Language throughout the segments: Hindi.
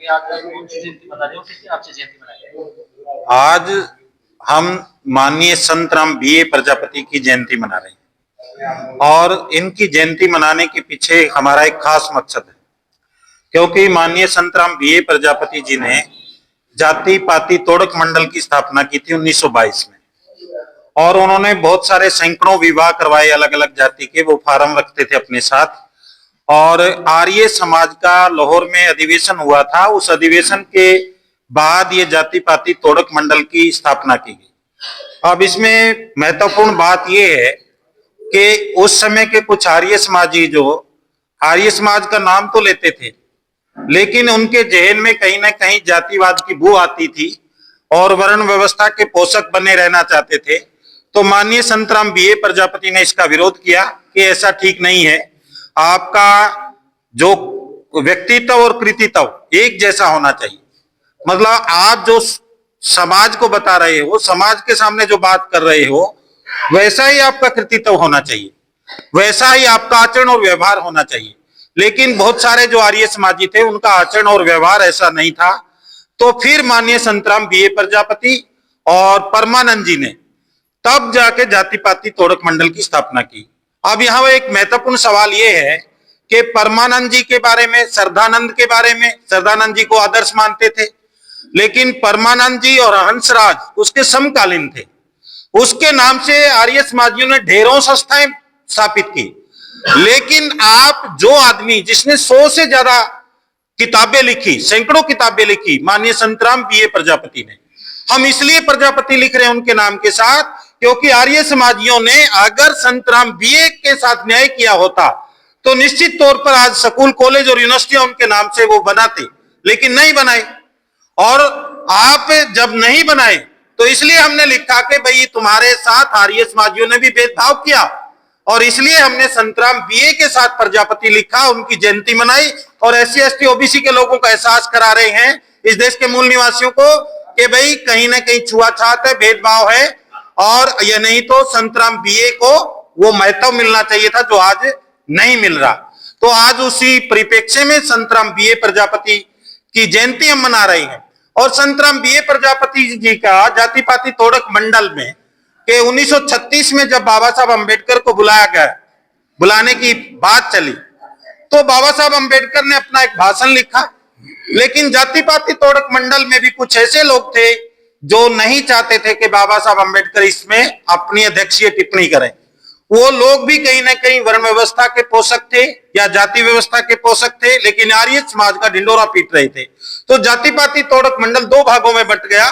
आज कौन सी जयंती मना रहे हो, किसकी आपसे जयंती मनाई? आज हम माननीय संत राम बीए प्रजापति की जयंती मना रहे हैं और इनकी जयंती मनाने के पीछे हमारा एक खास मकसद है, क्योंकि माननीय संत राम बीए प्रजापति जी ने जाति पाति तोड़क मंडल की स्थापना की थी 1922 में, और उन्होंने बहुत सारे सैकड़ों विवाह करवाए अलग अलग जाति के। वो फार्म रखते थे अपने साथ, और आर्य समाज का लाहौर में अधिवेशन हुआ था। उस अधिवेशन के बाद ये जाति पाति तोड़क मंडल की स्थापना की गई। अब इसमें महत्वपूर्ण बात यह है कि उस समय के कुछ आर्य समाजी जो आर्य समाज का नाम तो लेते थे, लेकिन उनके जहन में कहीं ना कहीं जातिवाद की बू आती थी और वर्ण व्यवस्था के पोषक बने रहना चाहते थे। तो माननीय संत राम बीए प्रजापति ने इसका विरोध किया कि ऐसा ठीक नहीं है, आपका जो व्यक्तित्व और कृतित्व एक जैसा होना चाहिए। मतलब आप जो समाज को बता रहे हो, समाज के सामने जो बात कर रहे हो, वैसा ही आपका कृतित्व होना चाहिए, वैसा ही आपका आचरण और व्यवहार होना चाहिए। लेकिन बहुत सारे जो आर्य समाजी थे उनका आचरण और व्यवहार ऐसा नहीं था। तो फिर माननीय संत राम बीए प्रजापति और परमानंद जी ने तब जाके जाति पाति तोड़क मंडल की स्थापना की। अब यहाँ एक महत्वपूर्ण सवाल यह है कि परमानंद जी के बारे में, श्रद्धानंद के बारे में, श्रद्धानंद जी को आदर्श मानते थे, लेकिन परमानंद जी और हंसराज उसके समकालीन थे। उसके नाम से आर्य समाजियों ने ढेरों संस्थाएं स्थापित की। लेकिन आप जो आदमी जिसने 100 से ज्यादा किताबें लिखी, सैकड़ों किताबें लिखी, माननीय संत राम बीए प्रजापति ने। हम इसलिए प्रजापति लिख रहे हैं उनके नाम के साथ क्योंकि आर्य समाजियों ने अगर संत राम बीए के साथ न्याय किया होता तो निश्चित तौर पर आज स्कूल कॉलेज और यूनिवर्सिटियां उनके नाम से वो बनाते, लेकिन नहीं बनाए। और आप जब नहीं बनाए तो इसलिए हमने लिखा कि भाई तुम्हारे साथ आर्य समाजियों ने भी भेदभाव किया, और इसलिए हमने संत राम बीए के साथ प्रजापति लिखा, उनकी जयंती मनाई और SC ST OBC के लोगों का एहसास करा रहे हैं, इस देश के मूल निवासियों को, कि भाई कहीं ना कहीं छुआछात है, भेदभाव है, और यह नहीं तो संत राम बीए को वो महत्व मिलना चाहिए था जो आज नहीं मिल रहा। तो आज उसी परिप्रेक्ष्य में संत राम बीए प्रजापति की जयंती हम मना रहे हैं। और संत राम बीए प्रजापति जी का जाति पाति तोड़क मंडल में कि 1936 में जब बाबा साहब अंबेडकर को बुलाया गया, बुलाने की बात चली, तो बाबा साहब अंबेडकर ने अपना एक भाषण लिखा। लेकिन जाति पाति तोड़क मंडल में भी कुछ ऐसे लोग थे जो नहीं चाहते थे कि बाबा साहब अंबेडकर इसमें अपनी अध्यक्षीय टिप्पणी करें। वो लोग भी कहीं ना कहीं वर्ण व्यवस्था के पोषक थे या जाति व्यवस्था के पोषक थे, लेकिन आर्य समाज का ढिंडोरा पीट रहे थे। तो जाति पाति तोड़क मंडल 2 भागों में बंट गया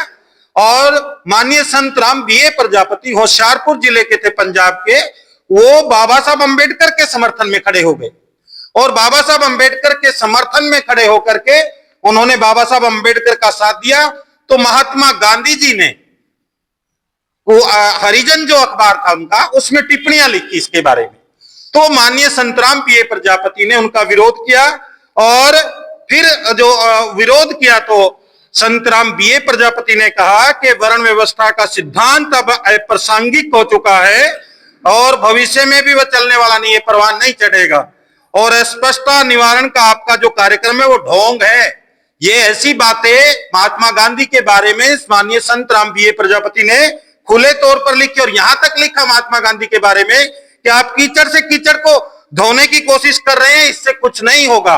और माननीय संत राम बीए प्रजापति होशियारपुर जिले के थे, पंजाब के, वो बाबा साहब अंबेडकर के समर्थन में खड़े हो गए। और बाबा साहब अंबेडकर के समर्थन में खड़े होकर के उन्होंने बाबा साहब अंबेडकर का साथ दिया। तो महात्मा गांधी जी ने वो हरिजन जो अखबार था उनका, उसमें टिप्पणियां लिखी इसके बारे में। तो माननीय संत राम बीए प्रजापति ने उनका विरोध किया, और फिर जो विरोध किया तो संत राम बीए प्रजापति ने कहा कि वर्ण व्यवस्था का सिद्धांत अब अप्रासंगिक हो चुका है और भविष्य में भी वह चलने वाला नहीं है, परवान नहीं चढ़ेगा, और अस्पष्टता निवारण का आपका जो कार्यक्रम है वो ढोंग है। ये ऐसी बातें महात्मा गांधी के बारे में माननीय संत राम बीए प्रजापति ने खुले तौर पर लिखी, और यहां तक लिखा महात्मा गांधी के बारे में कि आप कीचड़ से कीचड़ को धोने की कोशिश कर रहे हैं, इससे कुछ नहीं होगा,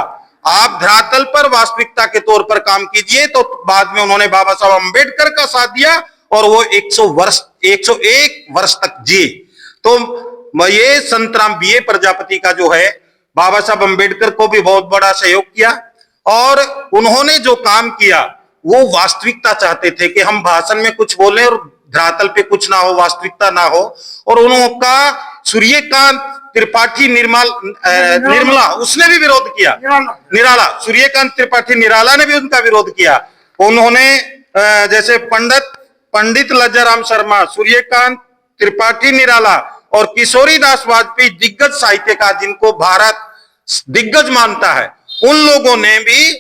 आप धरातल पर वास्तविकता के तौर पर काम कीजिए। तो बाद में उन्होंने बाबा साहब अंबेडकर का साथ दिया और वो 101 वर्ष तक जिए। तो ये संत राम बीए प्रजापति का जो है, बाबा साहब अंबेडकर को भी बहुत बड़ा सहयोग किया, और उन्होंने जो काम किया वो वास्तविकता चाहते थे कि हम भाषण में कुछ बोले और धरातल पे कुछ ना हो, वास्तविकता ना हो। और उनका सूर्यकांत त्रिपाठी निर्मला उसने भी विरोध किया, निराला सूर्यकांत त्रिपाठी निराला ने भी उनका विरोध किया। उन्होंने जैसे पंडित लज्जाराम शर्मा, सूर्यकांत त्रिपाठी निराला और किशोरी दास वाजपेयी दिग्गज साहित्यकार जिनको भारत दिग्गज मानता है, उन लोगों ने भी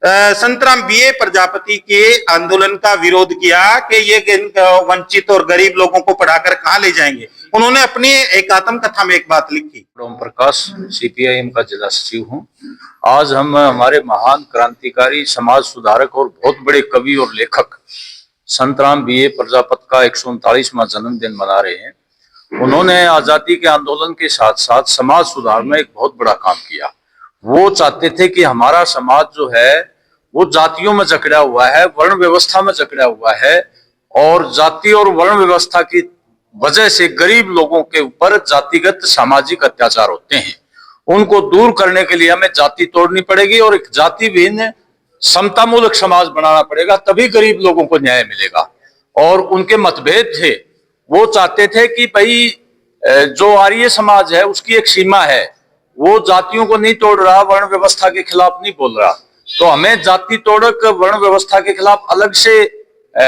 संतराम बीए प्रजापति के आंदोलन का विरोध किया कि ये वंचित और गरीब लोगों को पढ़ाकर कहाँ ले जाएंगे। उन्होंने अपनी एक आत्मकथा में एक बात लिखी। ओम प्रकाश, सीपीआईएम का जिला सचिव हूँ। आज हम हमारे महान क्रांतिकारी, समाज सुधारक और बहुत बड़े कवि और लेखक संतराम बीए प्रजापति का 139वां जन्मदिन मना रहे हैं। उन्होंने आजादी के आंदोलन के साथ साथ समाज सुधार में एक बहुत बड़ा काम किया। वो चाहते थे कि हमारा समाज जो है वो जातियों में जकड़ा हुआ है, वर्ण व्यवस्था में जकड़ा हुआ है, और जाति और वर्ण व्यवस्था की वजह से गरीब लोगों के ऊपर जातिगत सामाजिक अत्याचार होते हैं। उनको दूर करने के लिए हमें जाति तोड़नी पड़ेगी और एक जाति विहीन समतामूलक समाज बनाना पड़ेगा, तभी गरीब लोगों को न्याय मिलेगा। और उनके मतभेद थे, वो चाहते थे कि भाई जो आर्य समाज है उसकी एक सीमा है, वो जातियों को नहीं तोड़ रहा, वर्ण व्यवस्था के खिलाफ नहीं बोल रहा, तो हमें जाति तोड़क वर्ण व्यवस्था के खिलाफ अलग से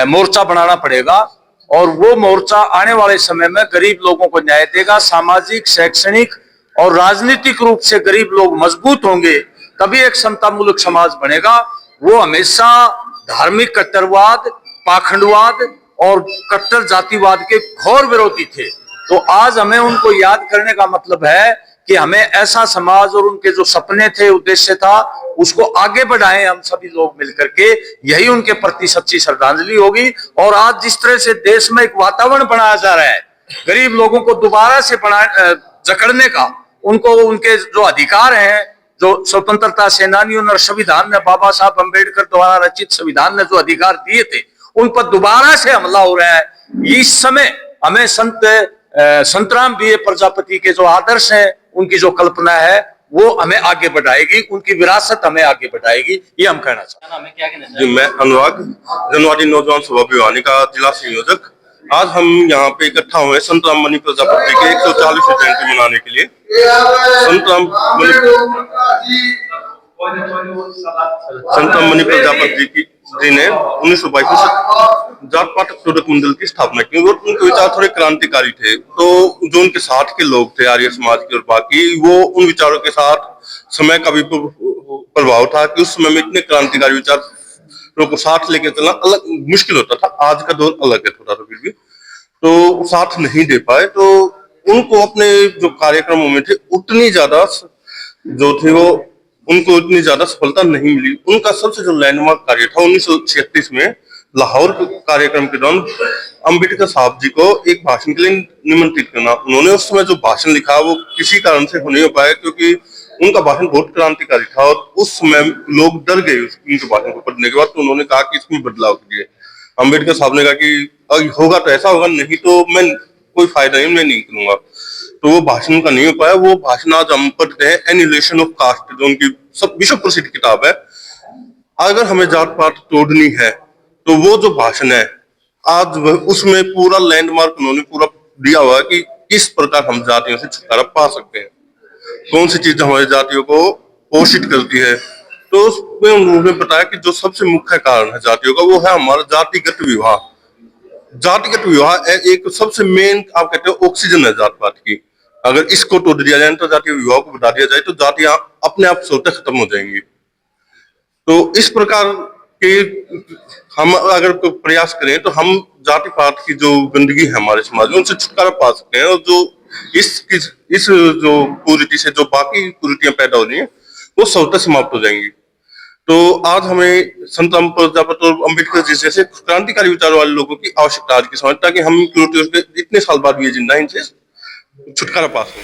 मोर्चा बनाना पड़ेगा। और वो मोर्चा आने वाले समय में गरीब लोगों को न्याय देगा। सामाजिक, शैक्षणिक और राजनीतिक रूप से गरीब लोग मजबूत होंगे, तभी एक समतामूलक समाज बनेगा। वो हमेशा धार्मिक कट्टरवाद, पाखंडवाद और कट्टर जातिवाद के घोर विरोधी थे। तो आज हमें उनको याद करने का मतलब है कि हमें ऐसा समाज और उनके जो सपने थे, उद्देश्य था, उसको आगे बढ़ाएं हम सभी लोग मिलकर के। यही उनके प्रति सच्ची श्रद्धांजलि होगी। और आज जिस तरह से देश में एक वातावरण बनाया जा रहा है गरीब लोगों को दोबारा से जकड़ने का, उनको उनके जो अधिकार हैं, जो स्वतंत्रता सेनानियों और संविधान ने, बाबा साहब अम्बेडकर द्वारा रचित संविधान ने जो अधिकार दिए थे, उन पर दोबारा से हमला हो रहा है। इस समय हमें संतराम बीए प्रजापति के जो आदर्श हैं, उनकी जो कल्पना है, वो हमें आगे बढ़ाएगी, उनकी विरासत हमें आगे बढ़ाएगी, ये हम कहना चाहते हैं। हमें क्या कहना जी, चाहिए? मैं अनुराग, जनवादी नौजवान सभा भिवानी का जिला संयोजक। आज हम यहाँ पे इकट्ठा हुए संतराम मणि प्रजापति के 140वीं जयंती मनाने के लिए। संतराम मणि प्रजापति जी ने 1922 में जाट पाठ शोधक मंडल की स्थापना की और उनके विचार थोड़े क्रांतिकारी थे। तो जो उनके साथ के लोग थे आर्य समाज के और बाकी, वो उन विचारों के साथ समय का भी प्रभाव था कि उस समय में इतने क्रांतिकारी विचारों को साथ लेके चलना अलग मुश्किल होता था। आज का दौर अलग है थोड़ा सा, फिर भी तो साथ नहीं दे पाए। तो उनको अपने जो कार्यक्रमों में थे उतनी ज्यादा जो थे वो उनको इतनी ज्यादा सफलता नहीं मिली। उनका सबसे जो लैंडमार्क कार्य था 1936 में लाहौर कार्यक्रम के दौरान अम्बेडकर साहब जी को एक भाषण के लिए निमंत्रित करना। उन्होंने उस समय जो भाषण लिखा वो किसी कारण से हो नहीं पाया, क्योंकि उनका भाषण बहुत क्रांतिकारी था और उस समय लोग डर गए उनके भाषण को पढ़ने के बाद। तो उन्होंने कहा कि इसमें बदलाव कीजिए। अम्बेडकर साहब ने कहा कि होगा तो ऐसा होगा, नहीं तो मैं कोई फायदा नहीं, मैं नहीं करूंगा। तो वो भाषण का नहीं हो पाया। वो भाषण आज हम पढ़ते हैं, एनिहिलेशन ऑफ कास्ट, जो उनकी सब विश्व प्रसिद्ध किताब है। अगर हमें जात पात तोड़नी है तो वो जो भाषण है आज उसमें पूरा लैंडमार्क उन्होंने पूरा दिया हुआ है कि किस प्रकार हम जातियों से छुटकारा पा सकते हैं, कौन सी चीज हमारी जातियों को पोषित करती है। तो उसमें उन्होंने बताया कि जो सबसे मुख्य कारण है जातियों का, वो है हमारा जातिगत विवाह। जातिगत विवाह एक सबसे मेन, आप कहते हो, ऑक्सीजन है जात पात की। अगर इसको तोड़ दिया जाए तो जातीय विवाह को बढ़ा दिया जाए तो जातियां अपने आप स्वतः खत्म हो जाएंगी। तो इस प्रकार के हम अगर प्रयास करें तो हम जाति पात की जो गंदगी है हमारे समाज में, उनसे छुटकारा पा सकते हैं। और जो इस जो कुरीति से जो बाकी कुरीतियां पैदा हो रही हैं वो स्वतः समाप्त हो जाएंगी। तो आज हमें संतराम प्रजापति और अम्बेडकर जी जैसे क्रांतिकारी विचारों वाले लोगों की आवश्यकता आज की समझ, ताकि हम इतने साल बाद भी ये जिंदा इनसे छुटकारा पा सकें।